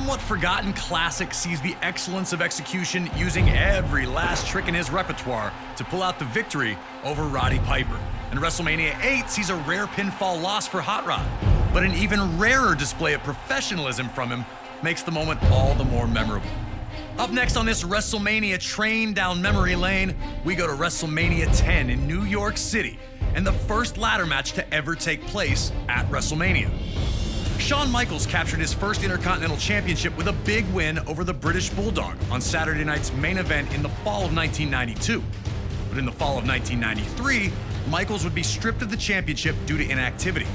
somewhat forgotten classic sees the excellence of execution using every last trick in his repertoire to pull out the victory over Roddy Piper. And WrestleMania 8 sees a rare pinfall loss for Hot Rod, but an even rarer display of professionalism from him makes the moment all the more memorable. Up next on this WrestleMania train down memory lane, we go to WrestleMania 10 in New York City, and the first ladder match to ever take place at WrestleMania. Shawn Michaels captured his first Intercontinental Championship with a big win over the British Bulldog on Saturday night's main event in the fall of 1992. But in the fall of 1993, Michaels would be stripped of the championship due to inactivity.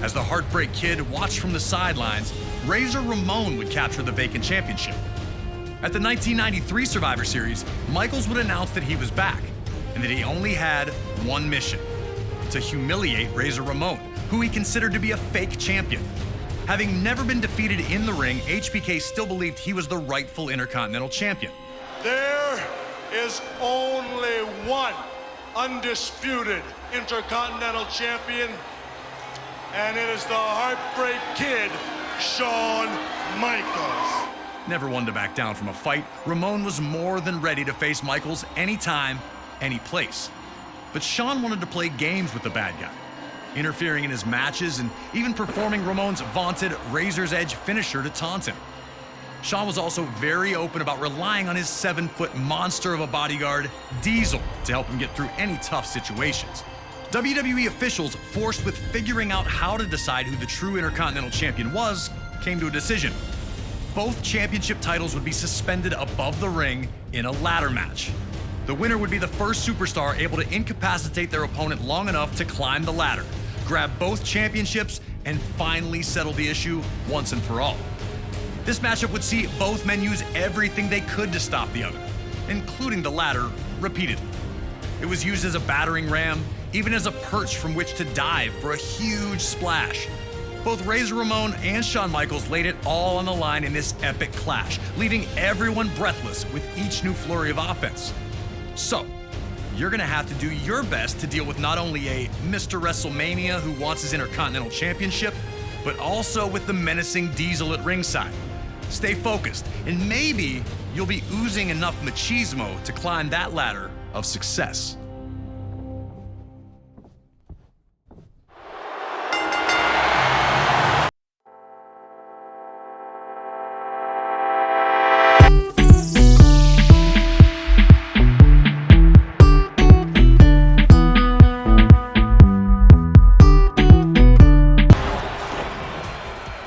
As the Heartbreak Kid watched from the sidelines, Razor Ramon would capture the vacant championship. At the 1993 Survivor Series, Michaels would announce that he was back, and that he only had one mission: to humiliate Razor Ramon, who he considered to be a fake champion. Having never been defeated in the ring, HBK still believed he was the rightful Intercontinental Champion. There is only one undisputed Intercontinental Champion, and it is the Heartbreak Kid, Shawn Michaels. Never one to back down from a fight, Ramon was more than ready to face Michaels anytime, any place. But Shawn wanted to play games with the bad guy, interfering in his matches and even performing Ramon's vaunted Razor's Edge finisher to taunt him. Shawn was also very open about relying on his 7-foot monster of a bodyguard, Diesel, to help him get through any tough situations. WWE officials, forced with figuring out how to decide who the true Intercontinental Champion was, came to a decision. Both championship titles would be suspended above the ring in a ladder match. The winner would be the first superstar able to incapacitate their opponent long enough to climb the ladder, grab both championships, and finally settle the issue once and for all. This matchup would see both men use everything they could to stop the other, including the ladder repeatedly. It was used as a battering ram, even as a perch from which to dive for a huge splash. Both Razor Ramon and Shawn Michaels laid it all on the line in this epic clash, leaving everyone breathless with each new flurry of offense. So, you're gonna have to do your best to deal with not only a Mr. WrestleMania who wants his Intercontinental Championship, but also with the menacing Diesel at ringside. Stay focused, and maybe you'll be oozing enough machismo to climb that ladder of success.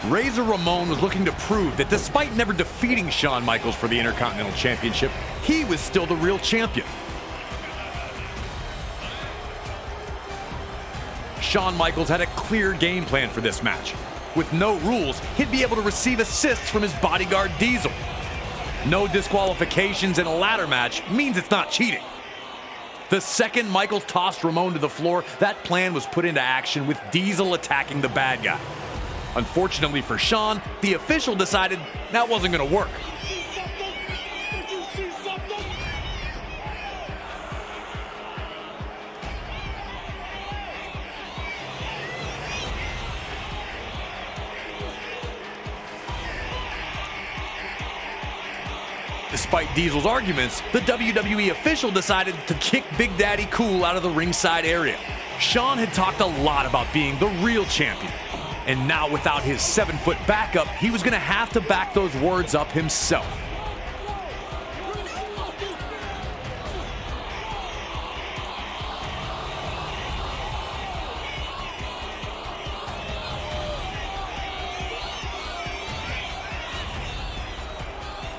Razor Ramon was looking to prove that despite never defeating Shawn Michaels for the Intercontinental Championship, he was still the real champion. Shawn Michaels had a clear game plan for this match. With no rules, he'd be able to receive assists from his bodyguard Diesel. No disqualifications in a ladder match means it's not cheating. The second Michaels tossed Ramon to the floor, that plan was put into action with Diesel attacking the bad guy. Unfortunately for Shawn, the official decided that wasn't going to work. Despite Diesel's arguments, the WWE official decided to kick Big Daddy Cool out of the ringside area. Shawn had talked a lot about being the real champion. And now without his 7-foot backup, he was going to have to back those words up himself.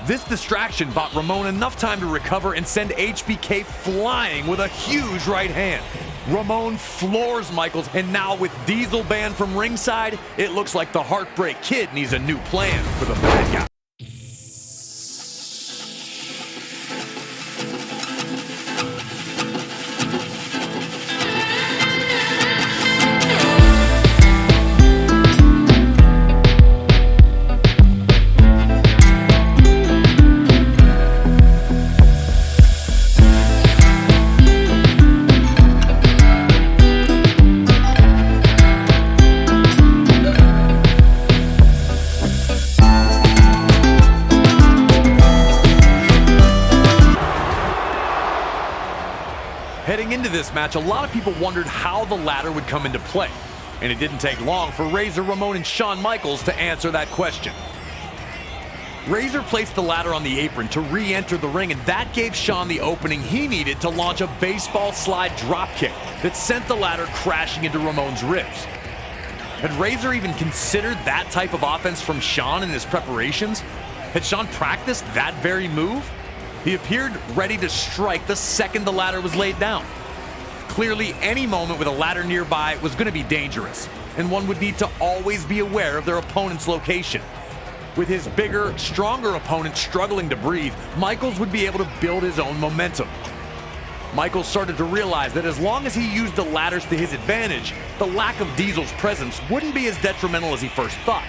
This distraction bought Ramon enough time to recover and send HBK flying with a huge right hand. Ramon floors Michaels, and now with Diesel banned from ringside, it looks like the Heartbreak Kid needs a new plan for the bad guy. Heading into this match, a lot of people wondered how the ladder would come into play. And it didn't take long for Razor Ramon and Shawn Michaels to answer that question. Razor placed the ladder on the apron to re-enter the ring, and that gave Shawn the opening he needed to launch a baseball slide dropkick that sent the ladder crashing into Ramon's ribs. Had Razor even considered that type of offense from Shawn in his preparations? Had Shawn practiced that very move? He appeared ready to strike the second the ladder was laid down. Clearly, any moment with a ladder nearby was going to be dangerous, and one would need to always be aware of their opponent's location. With his bigger, stronger opponent struggling to breathe, Michaels would be able to build his own momentum. Michaels started to realize that as long as he used the ladders to his advantage, the lack of Diesel's presence wouldn't be as detrimental as he first thought.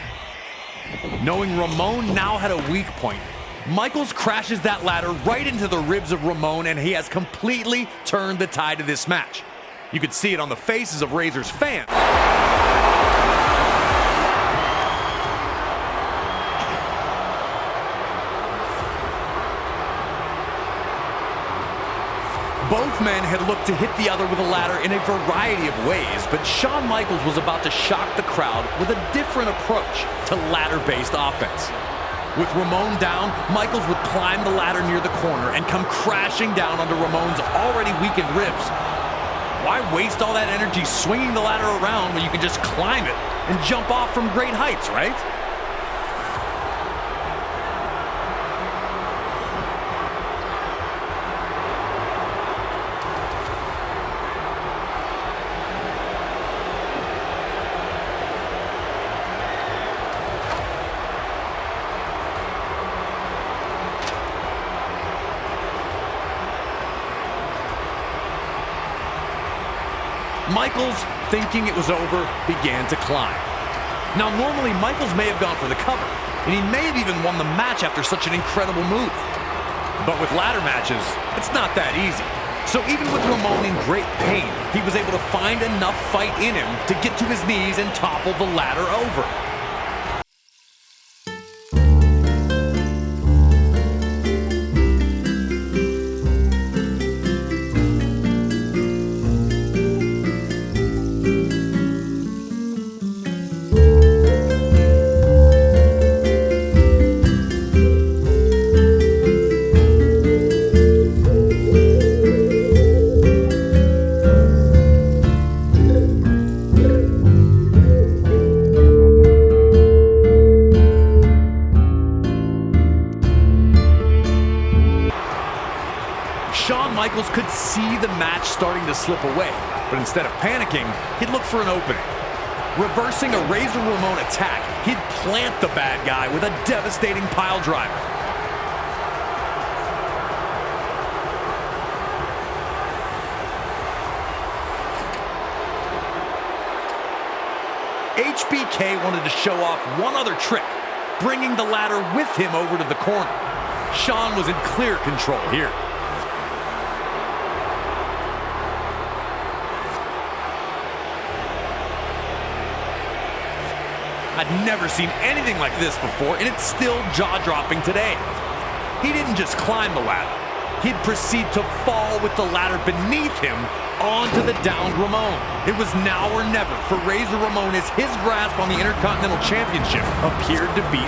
Knowing Ramon now had a weak point, Michaels crashes that ladder right into the ribs of Ramon, and he has completely turned the tide of this match. You could see it on the faces of Razor's fans. Both men had looked to hit the other with a ladder in a variety of ways, but Shawn Michaels was about to shock the crowd with a different approach to ladder-based offense. With Ramon down, Michaels would climb the ladder near the corner and come crashing down onto Ramon's already weakened ribs. Why waste all that energy swinging the ladder around when you can just climb it and jump off from great heights, right? Michaels, thinking it was over, began to climb. Now, normally, Michaels may have gone for the cover, and he may have even won the match after such an incredible move. But with ladder matches, it's not that easy. So even with Ramon in great pain, he was able to find enough fight in him to get to his knees and topple the ladder over. Shawn Michaels could see the match starting to slip away, but instead of panicking, he'd look for an opening. Reversing a Razor Ramon attack, he'd plant the bad guy with a devastating pile driver. HBK wanted to show off one other trick, bringing the ladder with him over to the corner. Shawn was in clear control here. I'd never seen anything like this before, and it's still jaw-dropping today. He didn't just climb the ladder. He'd proceed to fall with the ladder beneath him onto the downed Ramon. It was now or never for Razor Ramon, as his grasp on the Intercontinental Championship appeared to be